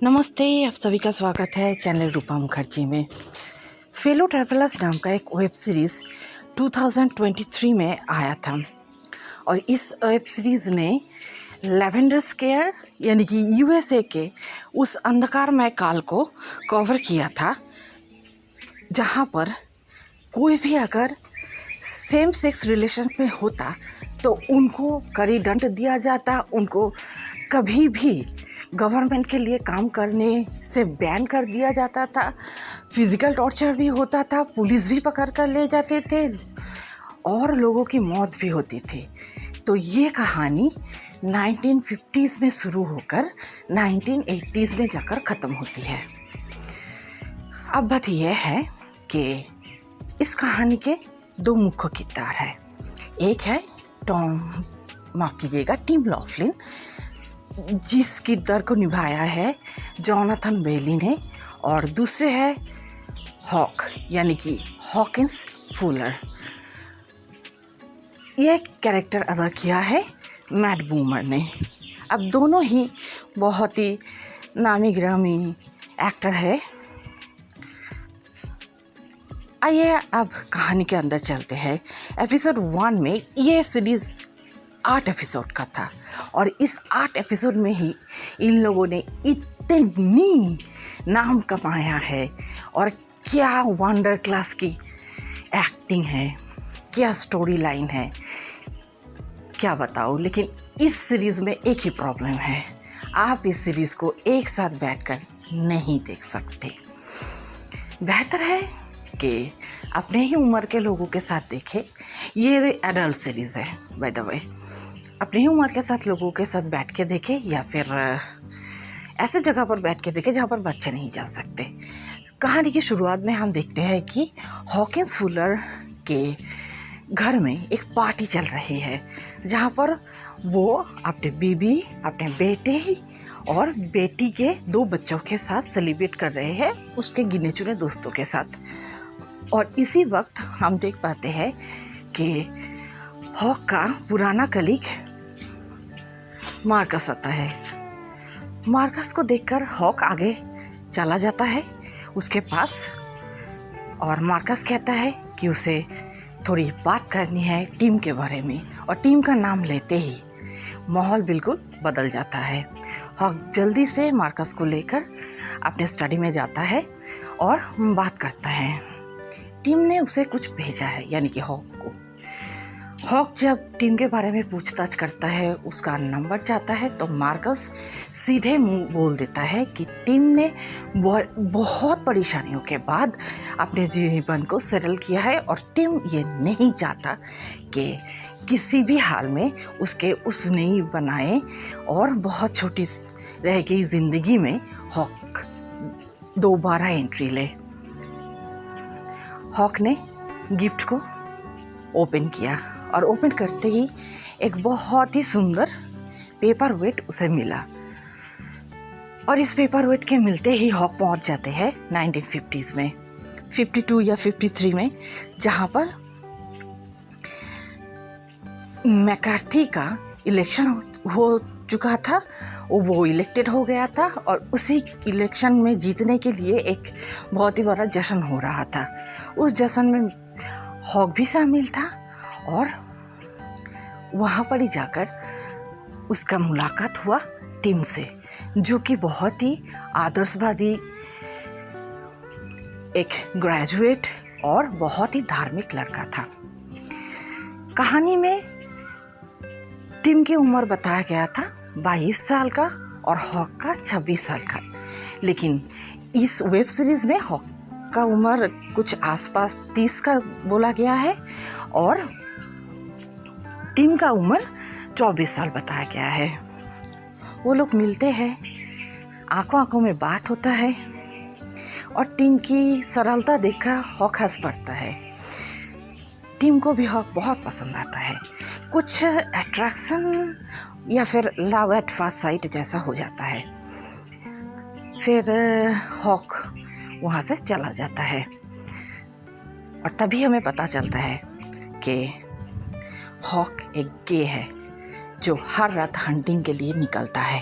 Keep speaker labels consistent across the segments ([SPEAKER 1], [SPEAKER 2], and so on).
[SPEAKER 1] नमस्ते, आप सभी का स्वागत है चैनल रूपा मुखर्जी में। फेलो ट्रैवलर्स नाम का एक वेब सीरीज़ 2023 में आया था और इस वेब सीरीज़ ने लैवेंडर स्केयर यानी कि यूएसए के उस अंधकारमय काल को कवर किया था, जहां पर कोई भी अगर सेम सेक्स रिलेशन में होता तो उनको कड़ी दंड दिया जाता, उनको कभी भी गवर्नमेंट के लिए काम करने से बैन कर दिया जाता था, फिज़िकल टॉर्चर भी होता था, पुलिस भी पकड़ कर ले जाते थे और लोगों की मौत भी होती थी। तो ये कहानी 1950s में शुरू होकर 1980s में जाकर ख़त्म होती है। अब बात यह है कि इस कहानी के दो मुख्य किरदार हैं। एक है टिम लॉफ्लिन, जिस किरदार को निभाया है जोनाथन बेली ने, और दूसरे है हॉक यानी कि हॉकिंस फुलर। यह कैरेक्टर अदा किया है मैट बूमर ने। अब दोनों ही बहुत ही नामी गिरामी एक्टर है। आइए अब कहानी के अंदर चलते हैं। एपिसोड 1 में ये सीरीज़ 8 एपिसोड का था और इस 8 एपिसोड में ही इन लोगों ने इतनी नाम कमाया है और क्या वंडर क्लास की एक्टिंग है, क्या स्टोरी लाइन है, क्या बताओ। लेकिन इस सीरीज़ में एक ही प्रॉब्लम है, आप इस सीरीज़ को एक साथ बैठकर नहीं देख सकते। बेहतर है कि अपने ही उम्र के लोगों के साथ देखें। ये एडल्ट सीरीज़ है बाय द वे। अपनी ही उम्र के साथ लोगों के साथ बैठ के देखें या फिर ऐसे जगह पर बैठ के देखें जहाँ पर बच्चे नहीं जा सकते। कहानी की शुरुआत में हम देखते हैं कि हॉकिंस फुलर के घर में एक पार्टी चल रही है, जहाँ पर वो अपने बीबी, अपने बेटे और बेटी के 2 बच्चों के साथ सेलिब्रेट कर रहे हैं, उसके गिने चुने दोस्तों के साथ। और इसी वक्त हम देख पाते हैं कि हॉक का पुराना कलीग मार्कस आता है। मार्कस को देखकर हॉक आगे चला जाता है उसके पास और मार्कस कहता है कि उसे थोड़ी बात करनी है टीम के बारे में, और टीम का नाम लेते ही माहौल बिल्कुल बदल जाता है। हॉक जल्दी से मार्कस को लेकर अपने स्टडी में जाता है और बात करता है। टीम ने उसे कुछ भेजा है यानी कि हॉक को। हॉक जब टीम के बारे में पूछताछ करता है, उसका नंबर चाहता है, तो मार्कस सीधे मुंह बोल देता है कि टीम ने बहुत परेशानियों के बाद अपने जीवन को सेटल किया है और टीम ये नहीं चाहता कि किसी भी हाल में उसके उस नई बनाए और बहुत छोटी रह गई ज़िंदगी में हॉक दोबारा एंट्री ले। हॉक ने गिफ्ट को ओपन किया और ओपन करते ही एक बहुत ही सुंदर पेपर वेट उसे मिला, और इस पेपर वेट के मिलते ही हॉक पहुंच जाते हैं 1950s में, 52 या 53 में, जहां पर मैकार्थी का इलेक्शन हो चुका था। वो इलेक्टेड हो गया था और उसी इलेक्शन में जीतने के लिए एक बहुत ही बड़ा जश्न हो रहा था। उस जश्न में हॉक भी शामिल था और वहाँ पर ही जाकर उसका मुलाकात हुआ टीम से, जो कि बहुत ही आदर्शवादी, एक ग्रेजुएट और बहुत ही धार्मिक लड़का था। कहानी में टीम की उम्र बताया गया था 22 साल का और हॉक का 26 साल का, लेकिन इस वेब सीरीज़ में हॉक का उम्र कुछ आसपास 30 का बोला गया है और टीम का उम्र 24 साल बताया गया है। वो लोग मिलते हैं, आंखों आंखों में बात होता है और टीम की सरलता देखकर हॉक हंस पड़ता है। टीम को भी हॉक बहुत पसंद आता है। कुछ अट्रैक्शन या फिर लव एट फर्स्ट साइट जैसा हो जाता है। फिर हॉक वहाँ से चला जाता है और तभी हमें पता चलता है कि हॉक एक गे है जो हर रात हंटिंग के लिए निकलता है।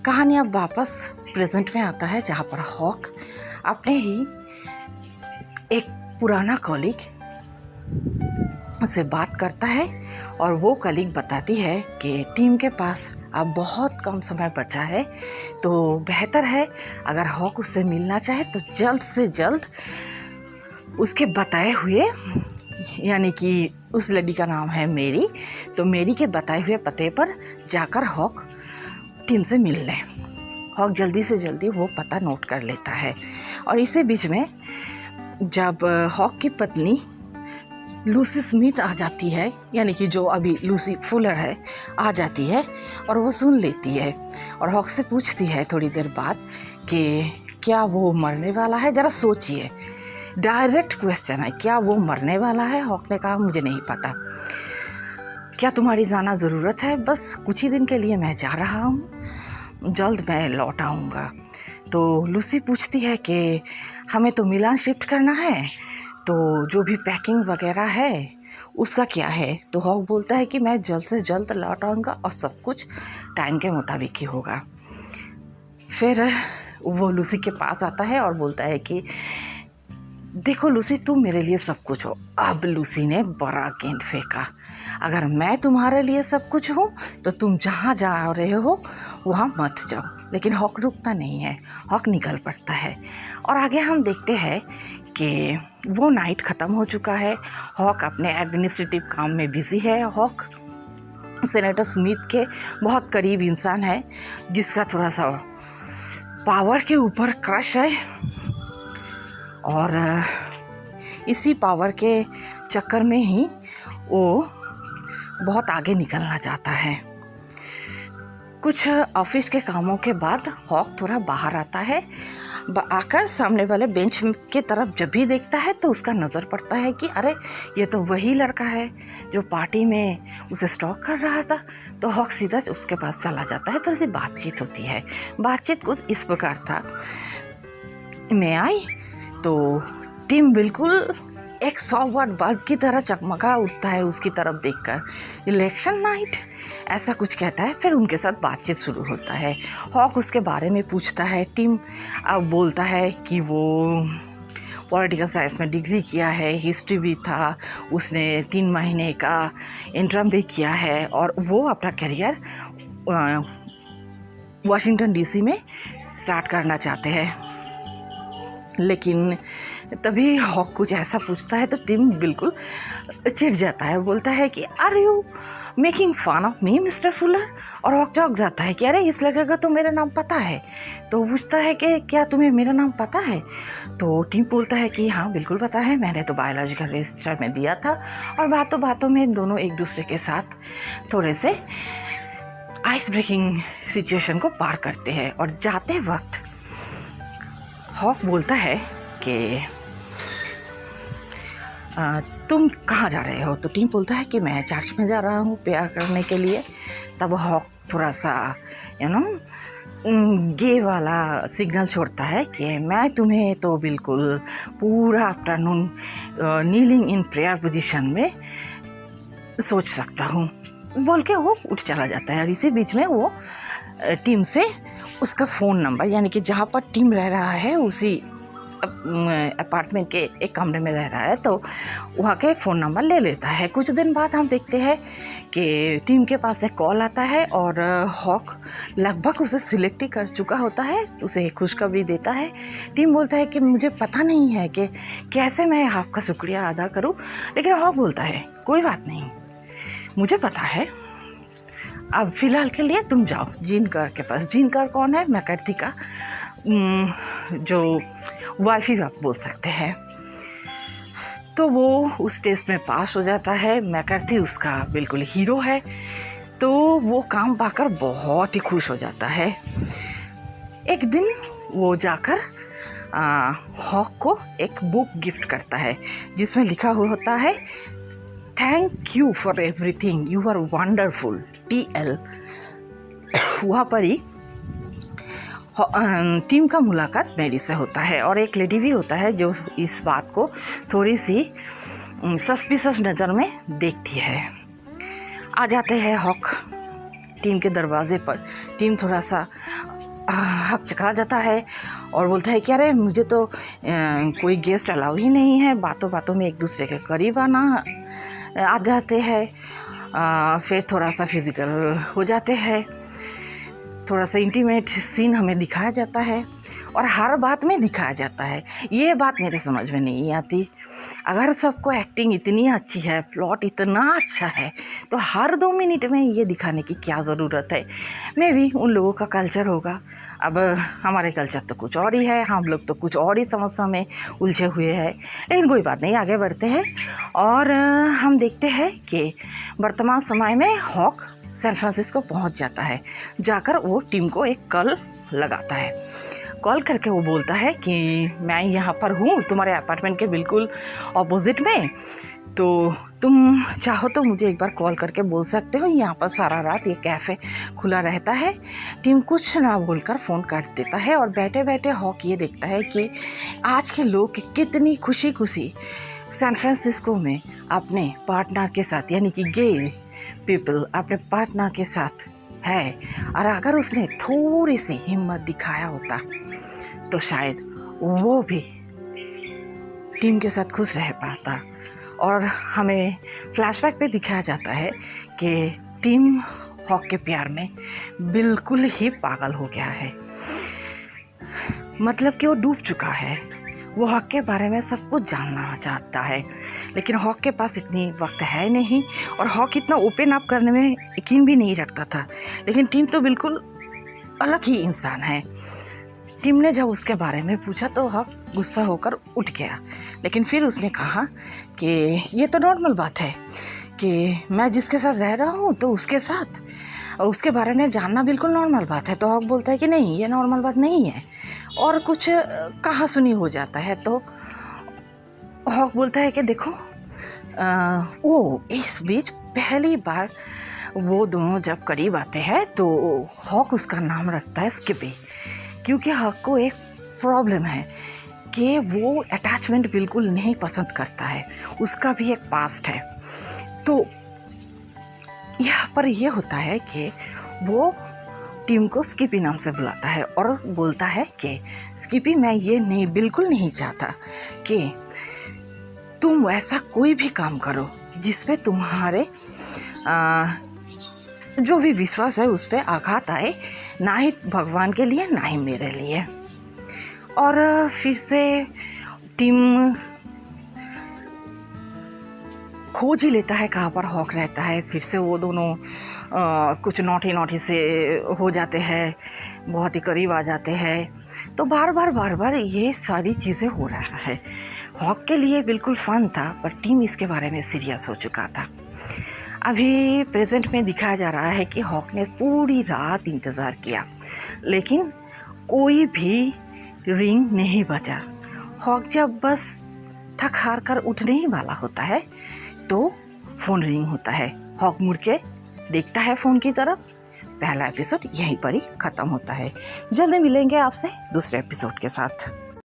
[SPEAKER 1] कहानी अब वापस प्रेजेंट में आता है जहाँ पर हॉक अपने ही एक पुराना कॉलीग से बात करता है और वो कलीग बताती है कि टीम के पास अब बहुत कम समय बचा है, तो बेहतर है अगर हॉक उससे मिलना चाहे तो जल्द से जल्द उसके बताए हुए, यानी कि उस लड़की का नाम है मेरी, तो मेरी के बताए हुए पते पर जाकर हॉक टीम से मिल लें। हॉक जल्दी से जल्दी वो पता नोट कर लेता है और इसी बीच में जब हॉक की पत्नी लूसी स्मिथ आ जाती है, यानी कि जो अभी लूसी फुलर है, आ जाती है और वो सुन लेती है और हॉक से पूछती है थोड़ी देर बाद कि क्या वो मरने वाला है। ज़रा सोचिए, डायरेक्ट क्वेश्चन है, क्या वो मरने वाला है। हॉक ने कहा मुझे नहीं पता। क्या तुम्हारी जाना ज़रूरत है? बस कुछ ही दिन के लिए मैं जा रहा हूँ, जल्द मैं लौट आऊँगा। तो लूसी पूछती है कि हमें तो मिलान शिफ्ट करना है, तो जो भी पैकिंग वगैरह है उसका क्या है। तो हॉक बोलता है कि मैं जल्द से जल्द लौट आऊँगा और सब कुछ टाइम के मुताबिक ही होगा। फिर वो लूसी के पास आता है और बोलता है कि देखो लूसी, तुम मेरे लिए सब कुछ हो। अब लूसी ने बड़ा गेंद फेंका, अगर मैं तुम्हारे लिए सब कुछ हूँ तो तुम जहाँ जा रहे हो वहाँ मत जाओ। लेकिन हॉक रुकता नहीं है, हॉक निकल पड़ता है और आगे हम देखते हैं कि वो नाइट ख़त्म हो चुका है। हॉक अपने एडमिनिस्ट्रेटिव काम में बिज़ी है। हॉक सेनेटर स्मिथ के बहुत करीब इंसान है जिसका थोड़ा सा पावर के ऊपर क्रश है और इसी पावर के चक्कर में ही वो बहुत आगे निकलना चाहता है। कुछ ऑफिस के कामों के बाद हॉक थोड़ा बाहर आता है। आकर सामने वाले बेंच के तरफ जब भी देखता है तो उसका नज़र पड़ता है कि अरे ये तो वही लड़का है जो पार्टी में उसे स्टॉक कर रहा था। तो हॉक सीधा उसके पास चला जाता है, थोड़ी सी बातचीत होती है। बातचीत कुछ इस प्रकार था, मैं आई तो टीम बिल्कुल एक 100 वाट बल्ब की तरह चकमका उठता है उसकी तरफ देखकर। इलेक्शन नाइट ऐसा कुछ कहता है। फिर उनके साथ बातचीत शुरू होता है। हॉक उसके बारे में पूछता है। टीम अब बोलता है कि वो पॉलिटिकल साइंस में डिग्री किया है, हिस्ट्री भी था, उसने 3 महीने का इंटर्म भी किया है और वो अपना करियर वाशिंगटन डीसी में स्टार्ट करना चाहते हैं। लेकिन तभी हॉक कुछ ऐसा पूछता है तो टिम बिल्कुल चिढ़ जाता है, बोलता है कि are you making fun of me Mr Fuller. और हॉक चौंक जाता है कि अरे इस लड़के का तो मेरा नाम पता है। तो पूछता है कि क्या तुम्हें मेरा नाम पता है। तो टिम बोलता है कि हाँ बिल्कुल पता है, मैंने तो बायोलॉजिकल रजिस्टर में दिया था। और बातों बातों में दोनों एक दूसरे के साथ थोड़े से आइस ब्रेकिंग सिचुएशन को पार करते हैं। और जाते वक्त हॉक बोलता है कि तुम कहाँ जा रहे हो। तो टीम बोलता है कि मैं चर्च में जा रहा हूँ प्रेयर करने के लिए। तब हॉक थोड़ा सा गे वाला सिग्नल छोड़ता है कि मैं तुम्हें तो बिल्कुल पूरा afternoon kneeling in prayer position में सोच सकता हूँ बोल के वो उठ चला जाता है। और इसी बीच में वो टीम से उसका फ़ोन नंबर, यानी कि जहाँ पर टीम रह रहा है उसी अपार्टमेंट के एक कमरे में रह रहा है, तो वहाँ के एक फ़ोन नंबर ले लेता है। कुछ दिन बाद हम देखते हैं कि टीम के पास एक कॉल आता है और हॉक लगभग उसे सिलेक्ट ही कर चुका होता है, उसे खुशखबरी देता है। टीम बोलता है कि मुझे पता नहीं है कि कैसे मैं आपका शुक्रिया अदा करूँ। लेकिन हॉक बोलता है कोई बात नहीं, मुझे पता है, अब फ़िलहाल के लिए तुम जाओ जीन कर के पास। जीन कर कौन है? मैकर्थी का जो वाइफ ही आप बोल सकते हैं। तो वो उस टेस्ट में पास हो जाता है। मैकर्थी उसका बिल्कुल हीरो है, तो वो काम पाकर बहुत ही खुश हो जाता है। एक दिन वो जाकर हॉक को एक बुक गिफ्ट करता है जिसमें लिखा हुआ होता है thank you for everything, you are wonderful TL। वहाँ पर ही टीम का मुलाकात मेरी से होता है और एक लेडी भी होता है जो इस बात को थोड़ी सी सस्पिशियस नज़र में देखती है। आ जाते हैं हॉक टीम के दरवाजे पर। टीम थोड़ा सा हकचका जाता है और बोलता है कि अरे मुझे तो कोई गेस्ट अलाउ ही नहीं है। बातों बातों में एक दूसरे के करीब आ जाते हैं, फिर थोड़ा सा फिज़िकल हो जाते हैं, थोड़ा सा इंटीमेट सीन हमें दिखाया जाता है और हर बात में दिखाया जाता है। ये बात मेरे समझ में नहीं आती। अगर सबको एक्टिंग इतनी अच्छी है, प्लॉट इतना अच्छा है, तो हर 2 मिनट में ये दिखाने की क्या ज़रूरत है। मे बी उन लोगों का कल्चर होगा, अब हमारे कल्चर तो कुछ और ही है, हम लोग तो कुछ और ही समस्या में उलझे हुए हैं। लेकिन कोई बात नहीं, आगे बढ़ते हैं और हम देखते हैं कि वर्तमान समय में हॉक सैन फ्रांसिस्को पहुंच जाता है। जाकर वो टीम को एक कॉल लगाता है। कॉल करके वो बोलता है कि मैं यहाँ पर हूँ तुम्हारे अपार्टमेंट के बिल्कुल ऑपोजिट में, तो तुम चाहो तो मुझे एक बार कॉल करके बोल सकते हो। यहाँ पर सारा रात ये कैफ़े खुला रहता है। टीम कुछ ना बोलकर फ़ोन काट देता है और बैठे बैठे हॉक ये देखता है कि आज के लोग कितनी खुशी खुशी सैन फ्रांसिस्को में अपने पार्टनर के साथ, यानी कि गे पीपल अपने पार्टनर के साथ है। और अगर उसने थोड़ी सी हिम्मत दिखाया होता तो शायद वो भी टीम के साथ खुश रह पाता। और हमें फ्लैशबैक पे दिखाया जाता है कि टीम हॉक के प्यार में बिल्कुल ही पागल हो गया है। मतलब कि वो डूब चुका है। वो हॉक के बारे में सब कुछ जानना चाहता है, लेकिन हॉक के पास इतनी वक्त है नहीं और हॉक इतना ओपन अप करने में यकीन भी नहीं रखता था। लेकिन टीम तो बिल्कुल अलग ही इंसान है। टीम ने जब उसके बारे में पूछा तो हॉक गुस्सा होकर उठ गया, लेकिन फिर उसने कहा कि ये तो नॉर्मल बात है कि मैं जिसके साथ रह रहा हूँ तो उसके साथ उसके बारे में जानना बिल्कुल नॉर्मल बात है। तो हॉक बोलता है कि नहीं, ये नॉर्मल बात नहीं है और कुछ कहा सुनी हो जाता है। तो हॉक बोलता है कि देखो इस बीच पहली बार वो दोनों जब करीब आते हैं तो हॉक उसका नाम रखता है स्किपी, क्योंकि हॉक को एक प्रॉब्लम है कि वो अटैचमेंट बिल्कुल नहीं पसंद करता है। उसका भी एक पास्ट है। तो यहाँ पर ये होता है कि वो टीम को स्किपी नाम से बुलाता है और बोलता है कि स्किपी, मैं ये बिल्कुल नहीं चाहता कि तुम ऐसा कोई भी काम करो जिस पे तुम्हारे जो भी विश्वास है उस पर आघात आए, ना ही भगवान के लिए ना ही मेरे लिए। और फिर से टीम खोज ही लेता है कहाँ पर हॉक रहता है। फिर से वो दोनों कुछ नॉटी से हो जाते हैं, बहुत ही करीब आ जाते हैं। तो बार बार ये सारी चीज़ें हो रहा है। हॉक के लिए बिल्कुल फन था, पर टीम इसके बारे में सीरियस हो चुका था। अभी प्रेजेंट में दिखाया जा रहा है कि हॉक ने पूरी रात इंतज़ार किया, लेकिन कोई भी रिंग नहीं बजा। हॉक जब बस थक हार कर उठने ही वाला होता है तो फ़ोन रिंग होता है। हॉक मुड़ के देखता है फ़ोन की तरफ। पहला एपिसोड यहीं पर ही ख़त्म होता है। जल्दी मिलेंगे आपसे दूसरे एपिसोड के साथ।